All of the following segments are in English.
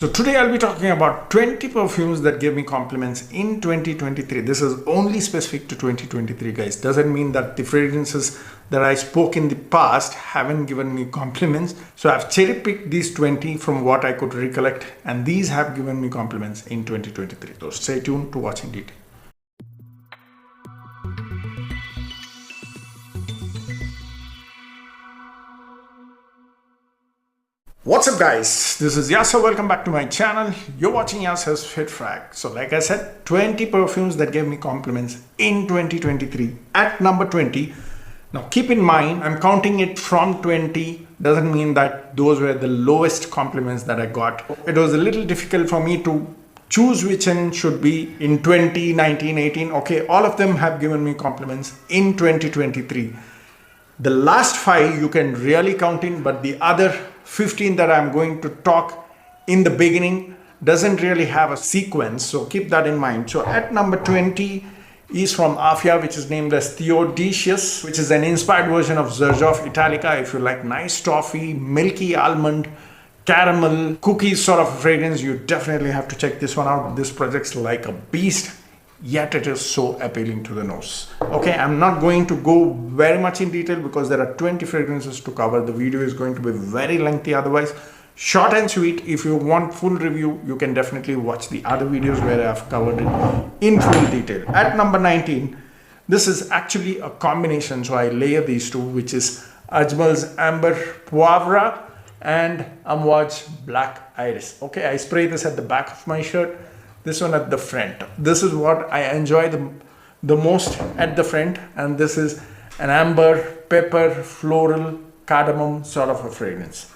So today I'll be talking about 20 perfumes that gave me compliments in 2023. This is only specific to 2023, guys. Doesn't mean that the fragrances that I spoke in the past haven't given me compliments. So I've cherry picked these 20 from what I could recollect, and these have given me compliments in 2023. So stay tuned to watch in detail. What's up, guys? This is Yasser. Welcome back to my channel. You're watching Yasser's Fit Frag. So like I said, 20 perfumes that gave me compliments in 2023 at number 20. Now keep in mind, I'm counting it from 20. Doesn't mean that those were the lowest compliments that I got. It was a little difficult for me to choose which one should be in 20, 19, 18. Okay, all of them have given me compliments in 2023. The last 5 you can really count in, but the other 15 that I'm going to talk in the beginning doesn't really have a sequence, so keep that in mind. So at number 20 is from Aafiya, which is named as Theodosius, which is an inspired version of Xerjoff Italica. If you like nice toffee, milky almond, caramel, cookies sort of fragrance, you definitely have to check this one out. This project's like a beast, yet it is so appealing to the nose. Okay, I'm not going to go very much in detail because there are 20 fragrances to cover. The video is going to be very lengthy otherwise. Short and sweet. If you want full review, you can definitely watch the other videos where I've covered it in full detail. At number 19, this is actually a combination, so I layer these two, which is Ajmal's Amber Poivre and Amouage Black Iris. Okay, I spray this at the back of my shirt, this one at the front. This is what I enjoy the most at the front, and this is an amber, pepper, floral, cardamom sort of a fragrance.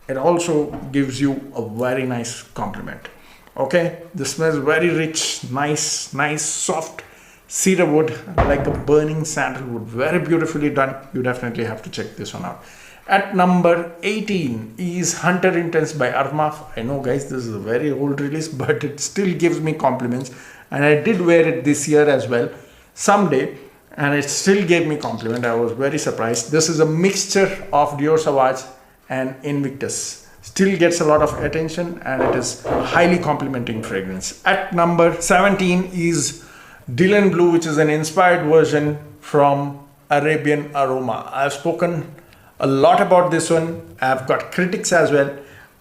It also gives you a very nice compliment. Okay, this smells very rich, nice, soft cedar wood, like a burning sandalwood. Very beautifully done. You definitely have to check this one out. At number 18 is Hunter Intense by Armaf. I know, guys, this is a very old release, but it still gives me compliments. And I did wear it this year as well, someday, and it still gave me compliment. I was very surprised. This is a mixture of Dior Sauvage and Invictus. Still gets a lot of attention, and it is highly complimenting fragrance. At number 17 is Dylan Blue, which is an inspired version from Arabian Aroma. I've spoken a lot about this one. I've got critics as well.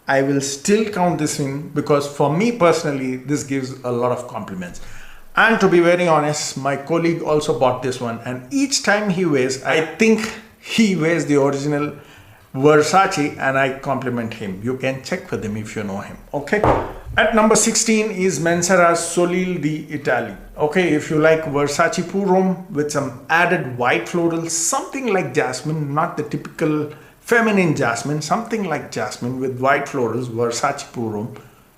I will still count this in because for me personally, this gives a lot of compliments. And to be very honest, my colleague also bought this one, and each time he wears, I think he wears the original Versace, and I compliment him. You can check with him if you know him. Okay. At number 16 is Mancera's Soleil d'Italie. Okay, if you like Versace Purom with some added white florals, something like jasmine, not the typical feminine jasmine, something like jasmine with white florals, Versace Purom,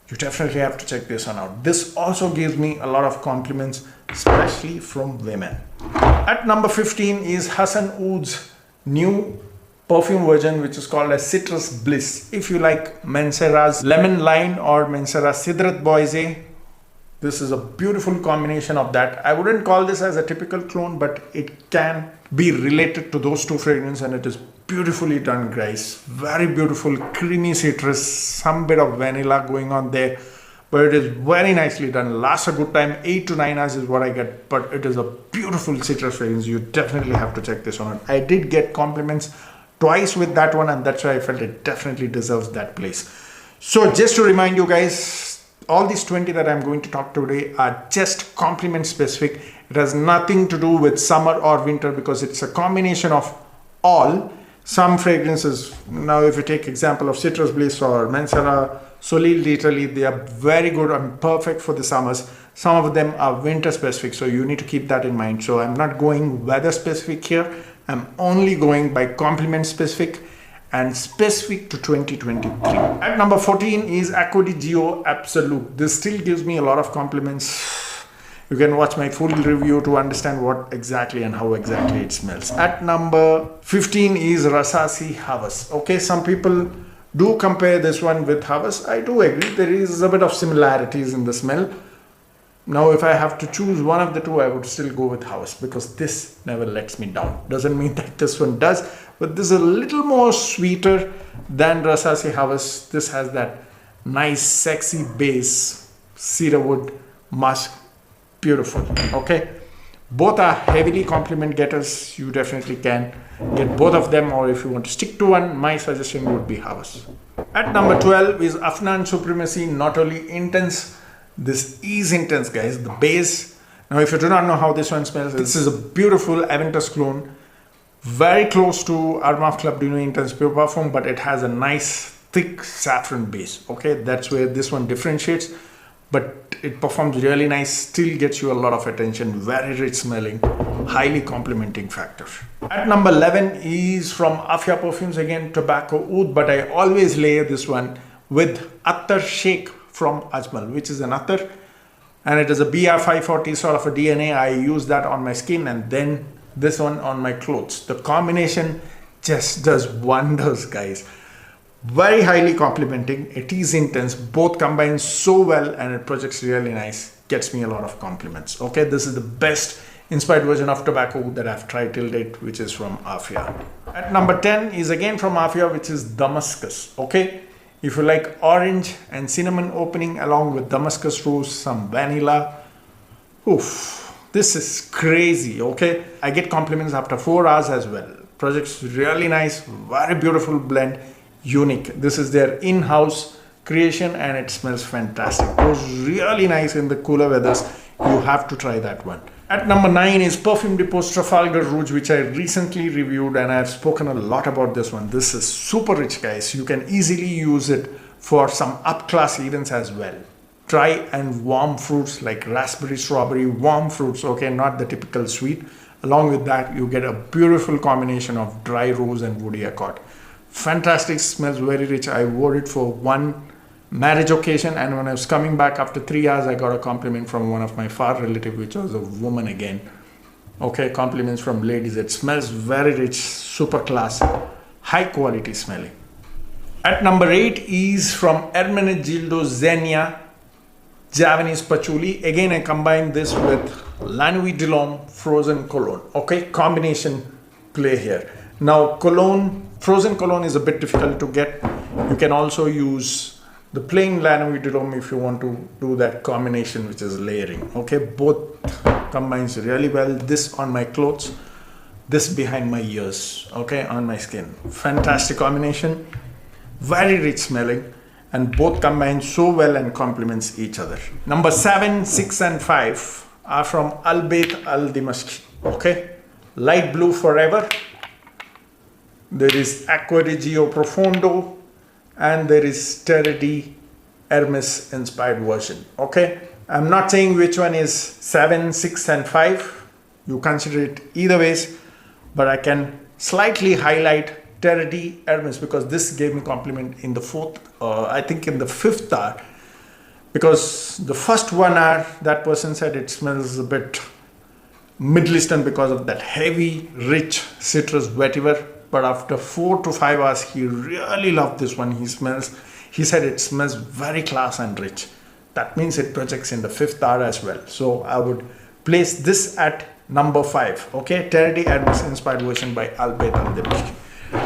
you definitely have to check this one out. This also gives me a lot of compliments, especially from women. At number 15 is Hasan Oud's new perfume version, which is called as Citrus Bliss. If you like Mancera's Lemon Line or Mancera's Sidrat Boise, this is a beautiful combination of that. I wouldn't call this as a typical clone, but it can be related to those two fragrances, and it is beautifully done, guys. Very beautiful, creamy citrus, some bit of vanilla going on there, but it is very nicely done. Lasts a good time. 8 to 9 hours is what I get, but it is a beautiful citrus fragrance. You definitely have to check this one out. I did get compliments twice with that one, and that's why I felt it definitely deserves that place. So just to remind you guys, all these 20 that I'm going to talk today are just compliment specific. It has nothing to do with summer or winter because it's a combination of all. Some fragrances, now if you take example of Citrus Bliss or Mancera Soleil d'Italie, they are very good and perfect for the summers. Some of them are winter specific, so you need to keep that in mind. So I'm not going weather specific here. I'm only going by compliment specific and specific to 2023. At number 14 is Acqua di Gio Absolute. This still gives me a lot of compliments. You can watch my full review to understand what exactly and how exactly it smells. At number 15 is Rasasi Havas. Okay, some people do compare this one with Havas. I do agree. There is a bit of similarities in the smell. Now, if I have to choose one of the two, I would still go with House because this never lets me down. Doesn't mean that this one does, but this is a little more sweeter than Rasasi House. This has that nice sexy base, cedarwood, musk, beautiful. Okay, both are heavily compliment getters. You definitely can get both of them, or if you want to stick to one, my suggestion would be House. At number 12 is Afnan Supremacy. Not only intense, this is intense, guys. The base. Now, if you do not know how this one smells, this is a beautiful Aventus clone, very close to Armaf Club Dino Intense Pure Perfume, but it has a nice thick saffron base. Okay, that's where this one differentiates, but it performs really nice, still gets you a lot of attention, very rich smelling, highly complimenting factor. At number 11 is from Aafiya Perfumes, again tobacco oud, but I always layer this one with Attar Shake from Ajmal, which is an attar, and it is a BR540 sort of a DNA. I use that on my skin and then this one on my clothes. The combination just does wonders, guys. Very highly complimenting. It is intense. Both combine so well and it projects really nice. Gets me a lot of compliments. Okay, this is the best inspired version of tobacco that I've tried till date, which is from Aafiya. At number 10 is again from Aafiya, which is Damascus. Okay, if you like orange and cinnamon opening along with Damascus rose, some vanilla, oof. This is crazy. Okay, I get compliments after 4 hours as well. Project's really nice, very beautiful blend, unique. This is their in-house creation and it smells fantastic. Goes really nice in the cooler weathers. You have to try that one. At number 9 is Perfume Depot's Trafalgar Rouge, which I recently reviewed and I've spoken a lot about this one. This is super rich, guys. You can easily use it for some up-class events as well. Dry and warm fruits like raspberry, strawberry, warm fruits, okay, not the typical sweet. Along with that, you get a beautiful combination of dry rose and woody accord. Fantastic, smells very rich. I wore it for one marriage occasion, and when I was coming back after 3 hours, I got a compliment from one of my far relative, which was a woman again. Okay, compliments from ladies. It smells very rich, super class, high quality smelling. At number 8 is from Ermenegildo Xenia Javanese Patchouli. Again, I combine this with La Nuit de l'Homme Frozen Cologne. Okay, combination play here. Now, cologne, frozen cologne is a bit difficult to get. You can also use the plain La Nuit de l'Homme if you want to do that combination, which is layering. Okay, both combines really well. This on my clothes, this behind my ears. Okay, on my skin. Fantastic combination, very rich smelling, and both combine so well and complements each other. Number 7, 6 and 5 are from Al Bayt Al Dimashqi. Okay, light blue forever. There is Acqua di Gio Profondo and there is Terre di Hermes inspired version. Okay, I'm not saying which one is 7, 6 and 5. You consider it either ways, but I can slightly highlight Terre di Hermes because this gave me compliment in the I think in the 5th hour, because the first 1 hour that person said it smells a bit Middle Eastern because of that heavy rich citrus vetiver, but after 4 to 5 hours he really loved this one. He said it smells very class and rich. That means it projects in the 5th hour as well. So I would place this at number 5. Okay, Terre di Hermes inspired version by Al Bayt Al Dimashqi.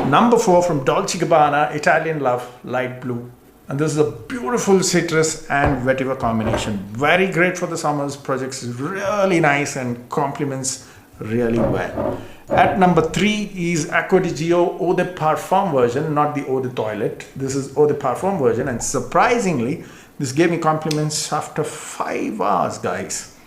Number 4 from Dolce & Gabbana, Italian Love, light blue. And this is a beautiful citrus and vetiver combination. Very great for the summers. Projects really nice and complements really well. At number 3 is Acqua di Gio Eau de Parfum version, not the Eau de Toilette. This is Eau de Parfum version, and surprisingly, this gave me compliments after 5 hours, guys.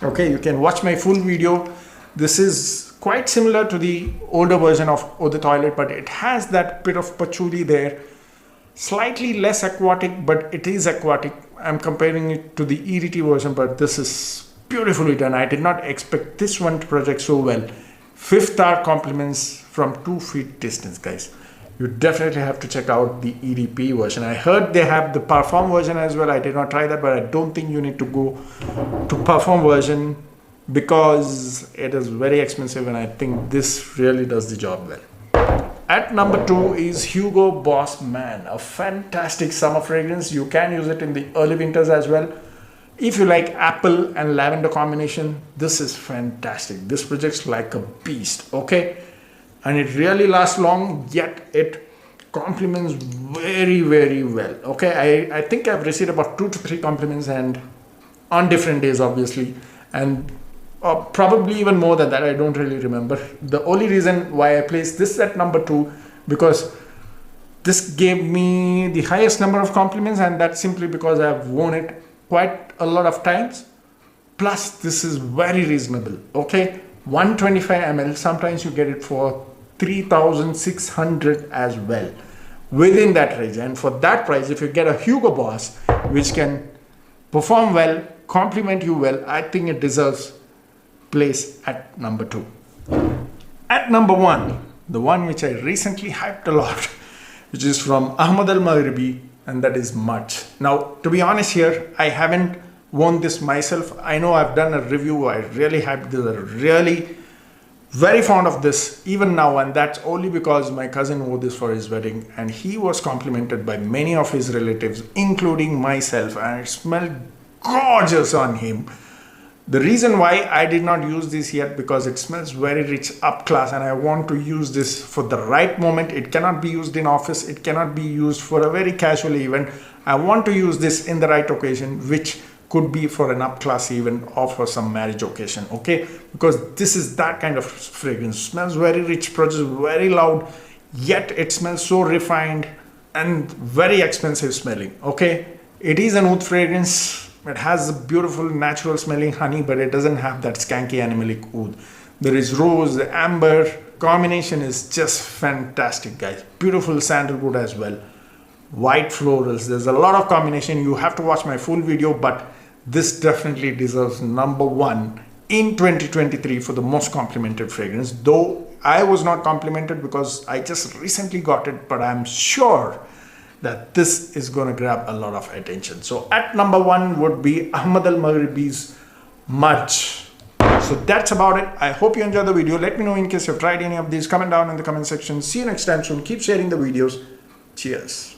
Okay, you can watch my full video. This is quite similar to the older version of Eau de Toilette, but it has that bit of patchouli there. Slightly less aquatic, but it is aquatic. I'm comparing it to the EDT version, but this is beautifully done. I did not expect this one to project so well. 5th hour compliments from 2 feet distance, guys. You definitely have to check out the EDP version. I heard they have the Parfum version as well. I did not try that, but I don't think you need to go to Parfum version because it is very expensive, and I think this really does the job well. At number 2 is Hugo Boss Man, a fantastic summer fragrance. You can use it in the early winters as well. If you like apple and lavender combination, this is fantastic. This projects like a beast, okay? And it really lasts long, yet it compliments very, very well. Okay, I think I've received about 2 to 3 compliments, and on different days, obviously, and probably even more than that. I don't really remember. The only reason why I placed this at number 2, because this gave me the highest number of compliments, and that's simply because I've worn it quite a lot of times. Plus, this is very reasonable. Okay, 125 ml. Sometimes you get it for 3,600 as well, within that range. And for that price, if you get a Hugo Boss, which can perform well, compliment you well, I think it deserves place at number 2. At number 1, the one which I recently hyped a lot, which is from Ahmad al-Maghribi, and that is Mudge. Now, to be honest here, I haven't worn this myself. I know I've done a review. I really hyped this. I'm really very fond of this even now, and that's only because my cousin wore this for his wedding, and he was complimented by many of his relatives, including myself, and it smelled gorgeous on him. The reason why I did not use this yet, because it smells very rich, up class, and I want to use this for the right moment. It cannot be used in office. It cannot be used for a very casual event. I want to use this in the right occasion, which could be for an up class event or for some marriage occasion. Okay, because this is that kind of fragrance. Smells very rich, produces very loud, yet it smells so refined and very expensive smelling. Okay, it is an oud fragrance. It has a beautiful natural smelling honey, but it doesn't have that skanky animalic oud. There is rose, amber. Combination is just fantastic, guys. Beautiful sandalwood as well. White florals. There's a lot of combination. You have to watch my full video, but this definitely deserves number 1 in 2023 for the most complimented fragrance. Though I was not complimented because I just recently got it, but I'm sure that this is going to grab a lot of attention. So at number 1 would be Ahmad al-Maghribi's Mudge. So that's about it. I hope you enjoyed the video. Let me know in case you've tried any of these. Comment down in the comment section. See you next time soon. Keep sharing the videos. Cheers.